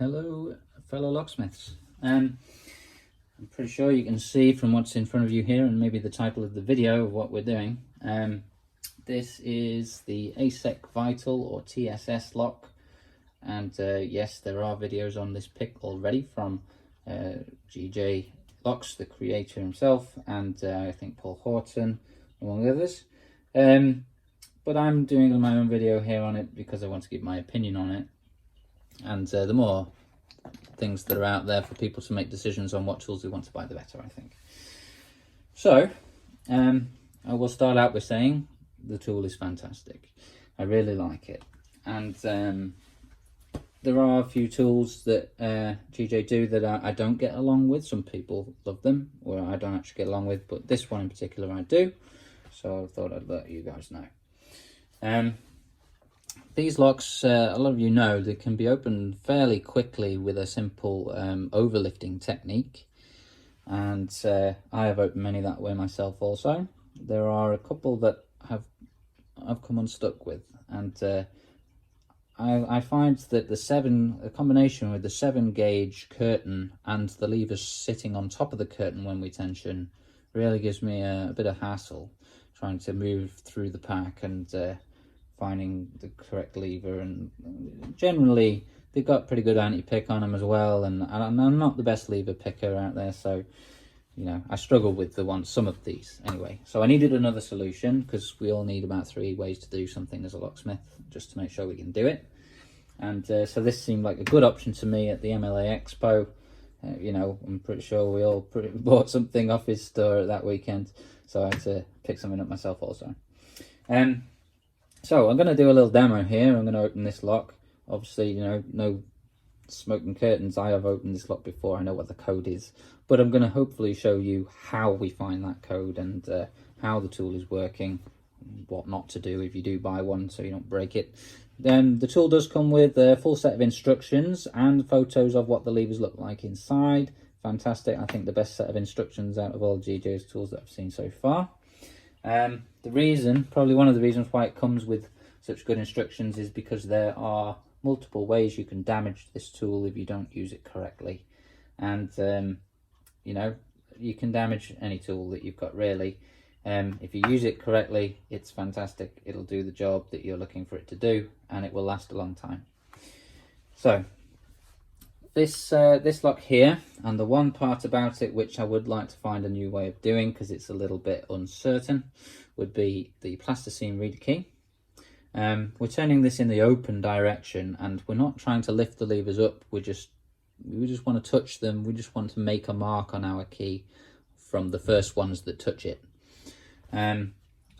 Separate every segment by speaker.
Speaker 1: Hello fellow locksmiths. I'm pretty sure you can see from what's in front of you here and maybe the title of the video of what we're doing. This is the Asec Vital or TSS lock, and yes, there are videos on this pick already from GJ Locks, the creator himself, and I think Paul Horton among others. But I'm doing my own video here on it because I want to give my opinion on it. And the more things that are out there for people to make decisions on what tools they want to buy, the better, I think. So, I will start out by saying the tool is fantastic. I really like it. And there are a few tools that GJ do that I don't get along with. Some people love them, or I don't actually get along with, but this one in particular I do. So I thought I'd let you guys know. These locks, a lot of you know, they can be opened fairly quickly with a simple overlifting technique, and I have opened many that way myself also. There are a couple that I've come unstuck with, and I find that the combination with the 7-gauge curtain and the levers sitting on top of the curtain when we tension really gives me a bit of hassle trying to move through the pack and finding the correct lever. And generally they've got pretty good anti-pick on them as well, and I'm not the best lever picker out there, so you know, I struggle with some of these anyway. So I needed another solution, because we all need about 3 ways to do something as a locksmith, just to make sure we can do it. And so this seemed like a good option to me at the MLA Expo. You know, I'm pretty sure we all bought something off his store that weekend, so I had to pick something up myself also. So I'm going to do a little demo here. I'm going to open this lock. Obviously, you know, no smoking curtains. I have opened this lock before. I know what the code is, but I'm going to hopefully show you how we find that code and how the tool is working, what not to do if you do buy one so you don't break it. Then the tool does come with a full set of instructions and photos of what the levers look like inside. Fantastic. I think the best set of instructions out of all GJ's tools that I've seen so far. Probably one of the reasons why it comes with such good instructions is because there are multiple ways you can damage this tool if you don't use it correctly. And you know, you can damage any tool that you've got really. If you use it correctly, it's fantastic. It'll do the job that you're looking for it to do, and it will last a long time. So this lock here, and the one part about it which I would like to find a new way of doing because it's a little bit uncertain, would be the plasticine reader key. We're turning this in the open direction, and we're not trying to lift the levers up. We just want to touch them. We just want to make a mark on our key from the first ones that touch it.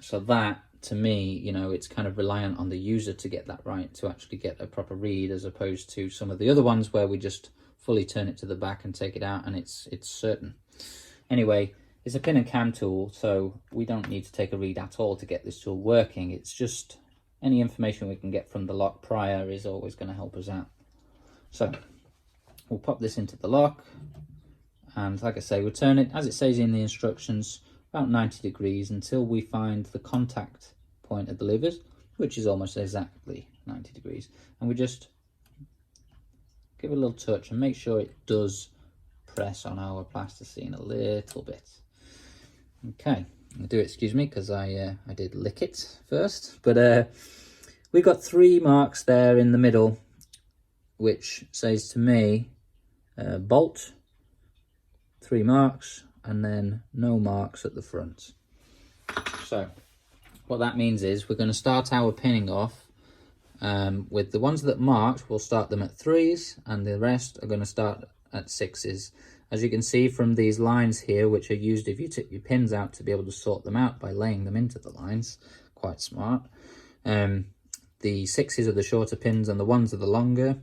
Speaker 1: So that, to me, you know, it's kind of reliant on the user to get that right, to actually get a proper read, as opposed to some of the other ones where we just fully turn it to the back and take it out and it's certain. Anyway, it's a pin and cam tool, so we don't need to take a read at all to get this tool working. It's just any information we can get from the lock prior is always going to help us out. So we'll pop this into the lock, and like I say, we'll turn it, as it says in the instructions, about 90 degrees until we find the contact point of the levers, which is almost exactly 90 degrees. And we just give it a little touch and make sure it does press on our plasticine a little bit. Okay, I do excuse me because I did lick it first, but we've got 3 marks there in the middle, which says to me bolt, 3 marks, and then no marks at the front. So what that means is we're going to start our pinning off with the ones that marked. We'll start them at 3s, and the rest are going to start at 6s. As you can see from these lines here, which are used if you took your pins out to be able to sort them out by laying them into the lines, quite smart. The 6s are the shorter pins and the 1s are the longer,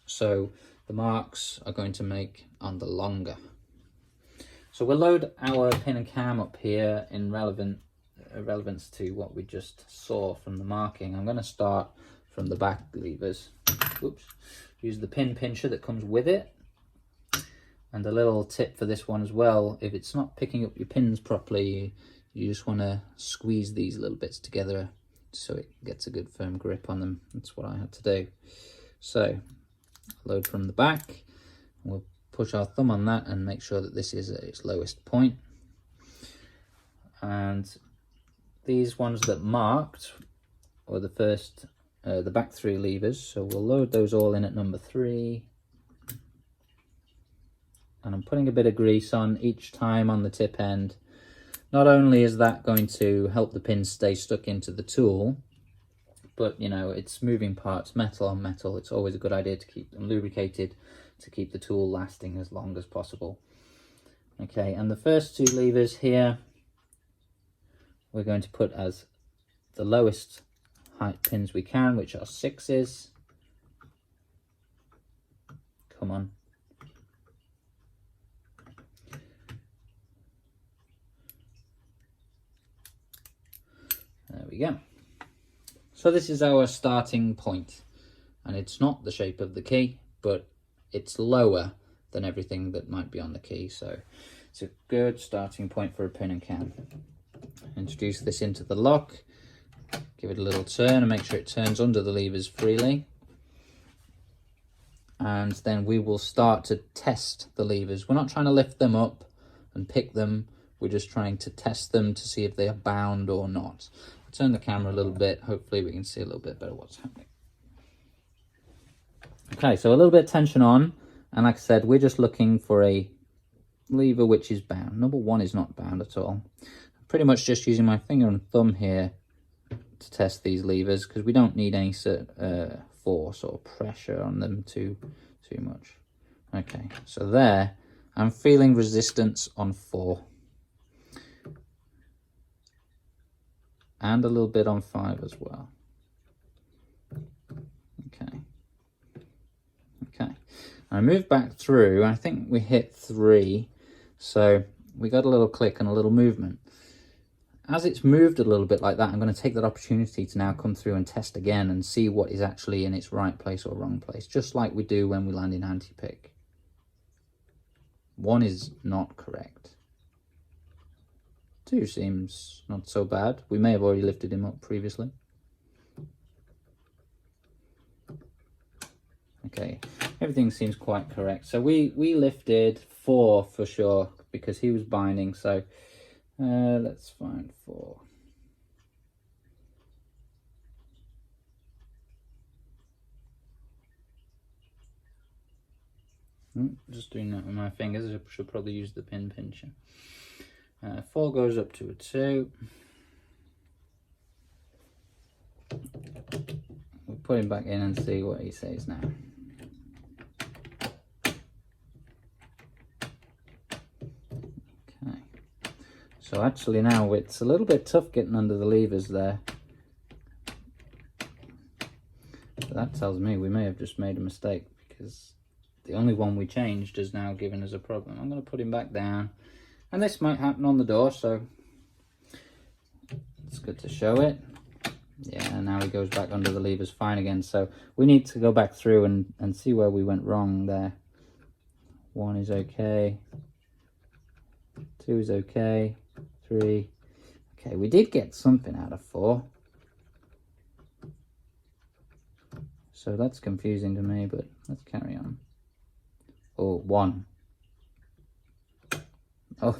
Speaker 1: so the marks are going to make on the longer. So we'll load our pin and cam up here in relevance to what we just saw from the marking. I'm going to start from the back levers. Oops. Use the pin pincher that comes with it. And a little tip for this one as well, if it's not picking up your pins properly, you just want to squeeze these little bits together so it gets a good firm grip on them. That's what I had to do. So load from the back. We'll push our thumb on that and make sure that this is at its lowest point. And these ones that marked were the first, the back 3 levers. So we'll load those all in at number 3. And I'm putting a bit of grease on each time on the tip end. Not only is that going to help the pins stay stuck into the tool, but you know, it's moving parts, metal on metal. It's always a good idea to keep them lubricated to keep the tool lasting as long as possible. Okay, and the first 2 levers here, we're going to put as the lowest height pins we can, which are 6s. Come on. There we go. So this is our starting point, and it's not the shape of the key, but it's lower than everything that might be on the key, so it's a good starting point for a pin and can. Introduce this into the lock, give it a little turn and make sure it turns under the levers freely, and then we will start to test the levers. We're not trying to lift them up and pick them, we're just trying to test them to see if they are bound or not. I'll turn the camera a little bit, hopefully we can see a little bit better what's happening. Okay, so a little bit of tension on, and like I said, we're just looking for a lever which is bound. Number 1 is not bound at all. I'm pretty much just using my finger and thumb here to test these levers, because we don't need any force or pressure on them too much. Okay, so there, I'm feeling resistance on 4. And a little bit on 5 as well. Okay. Okay. I moved back through, I think we hit 3, so we got a little click and a little movement. As it's moved a little bit like that, I'm going to take that opportunity to now come through and test again and see what is actually in its right place or wrong place, just like we do when we land in anti-pick. 1 is not correct. 2 seems not so bad. We may have already lifted him up previously. Okay, everything seems quite correct. So we lifted 4 for sure because he was binding. So let's find 4. Just doing that with my fingers. I should probably use the pin pincher. 4 goes up to a 2. We'll put him back in and see what he says now. Okay. So actually now it's a little bit tough getting under the levers there. So that tells me we may have just made a mistake, because the only one we changed has now given us a problem. I'm going to put him back down. And this might happen on the door, so it's good to show it. Yeah, and now he goes back under the levers fine again. So we need to go back through and see where we went wrong there. 1 is okay. 2 is okay. 3. Okay, we did get something out of 4. So that's confusing to me, but let's carry on. Oh, 1. Oh,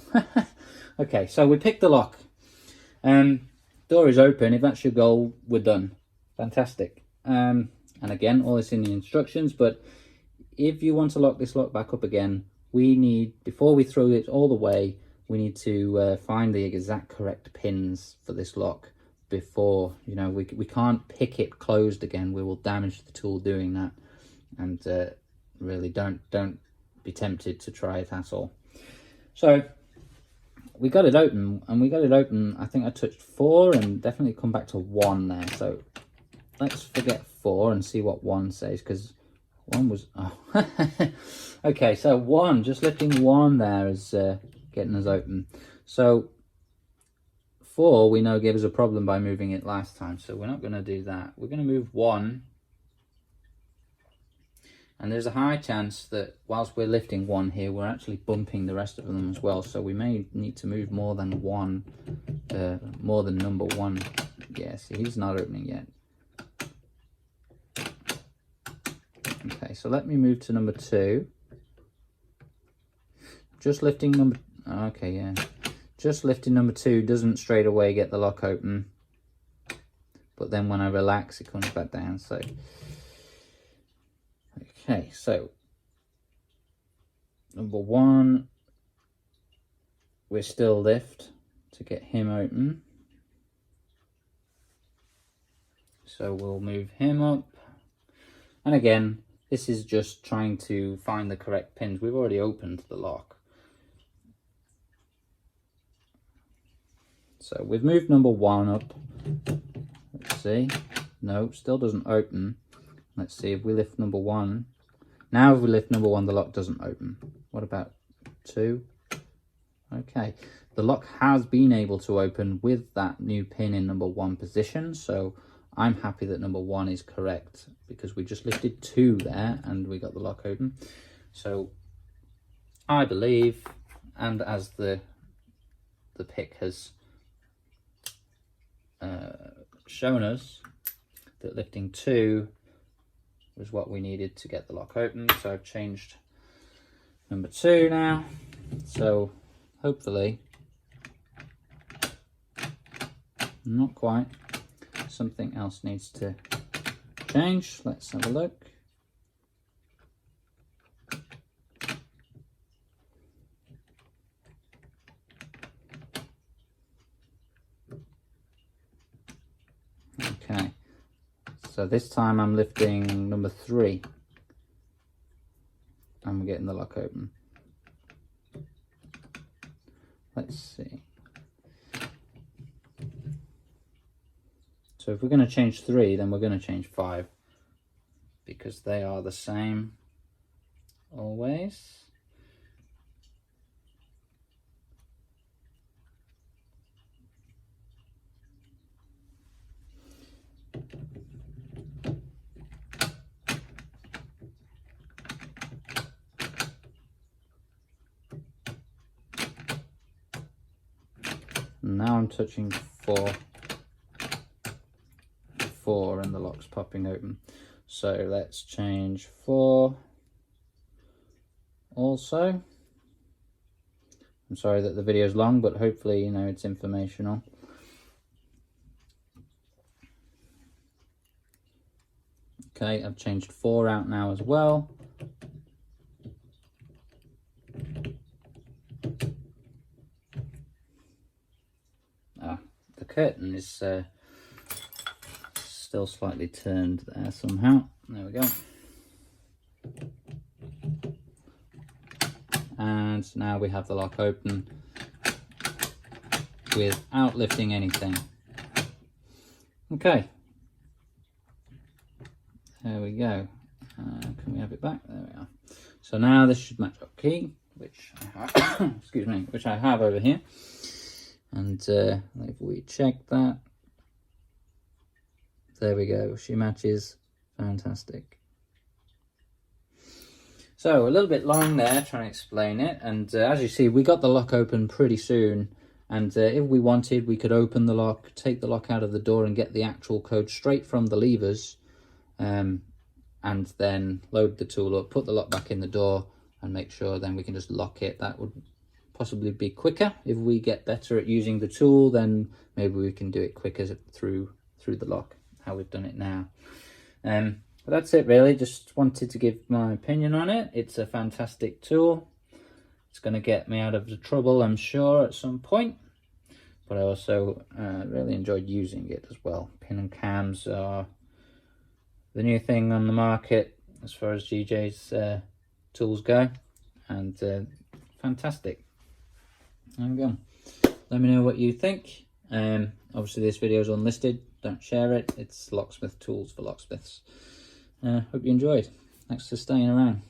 Speaker 1: okay, so we picked the lock. Door is open. If that's your goal, we're done. Fantastic. And again, all this in the instructions, but if you want to lock this lock back up again, we need, before we throw it all the way, we need to find the exact correct pins for this lock before, you know, we can't pick it closed again. We will damage the tool doing that. And really don't be tempted to try it at all. So we got it open, and we got it open. I think I touched 4 and definitely come back to 1 there. So let's forget 4 and see what 1 says, because 1 was, oh. Okay, so 1, just lifting 1 there is getting us open. So 4 we know gave us a problem by moving it last time, so we're not going to do that. We're going to move 1. And there's a high chance that whilst we're lifting 1 here, we're actually bumping the rest of them as well. So we may need to move more than 1, more than number 1. Yeah, see, he's not opening yet. Okay, so let me move to number 2. Just lifting number, okay, yeah. Just lifting number 2 doesn't straight away get the lock open. But then when I relax, it comes back down, so. Okay, so. Number 1, we still lift to get him open. So we'll move him up. And again, this is just trying to find the correct pins. We've already opened the lock. So we've moved number 1 up. Let's see. No, still doesn't open. Let's see if we lift number 1. Now if we lift number 1, the lock doesn't open. What about 2? Okay. The lock has been able to open with that new pin in number 1 position. So I'm happy that number 1 is correct because we just lifted 2 there and we got the lock open. So I believe, and as the pick has shown us, that lifting 2 was what we needed to get the lock open. So I've changed number 2 now. So hopefully, not quite, something else needs to change. Let's have a look. Okay, so this time I'm lifting number 3 and we're getting the lock open. Let's see. So if we're going to change 3, then we're going to change 5 because they are the same always. Now I'm touching 4 and the lock's popping open. So let's change 4 also. I'm sorry that the video is long, but hopefully, you know, it's informational. Okay, I've changed 4 out now as well. The curtain is still slightly turned there somehow. There we go. And now we have the lock open without lifting anything. Okay. There we go. Can we have it back? There we are. So now this should match our key, which I have, excuse me, which I have over here. And if we check that, there we go. She matches. Fantastic. So a little bit long there trying to explain it. And as you see, we got the lock open pretty soon. And if we wanted, we could open the lock, take the lock out of the door and get the actual code straight from the levers. And then load the tool up, put the lock back in the door and make sure then we can just lock it. That would possibly be quicker. If we get better at using the tool, then maybe we can do it quicker through the lock, how we've done it now. But that's it really. Just wanted to give my opinion on it. It's a fantastic tool. It's going to get me out of the trouble, I'm sure, at some point. But I also really enjoyed using it as well. Pin and cams are the new thing on the market as far as GJ's tools go, and fantastic. There we go. Let me know what you think. Obviously this video is unlisted, don't share it. It's locksmith tools for locksmiths. Hope you enjoyed. Thanks for staying around.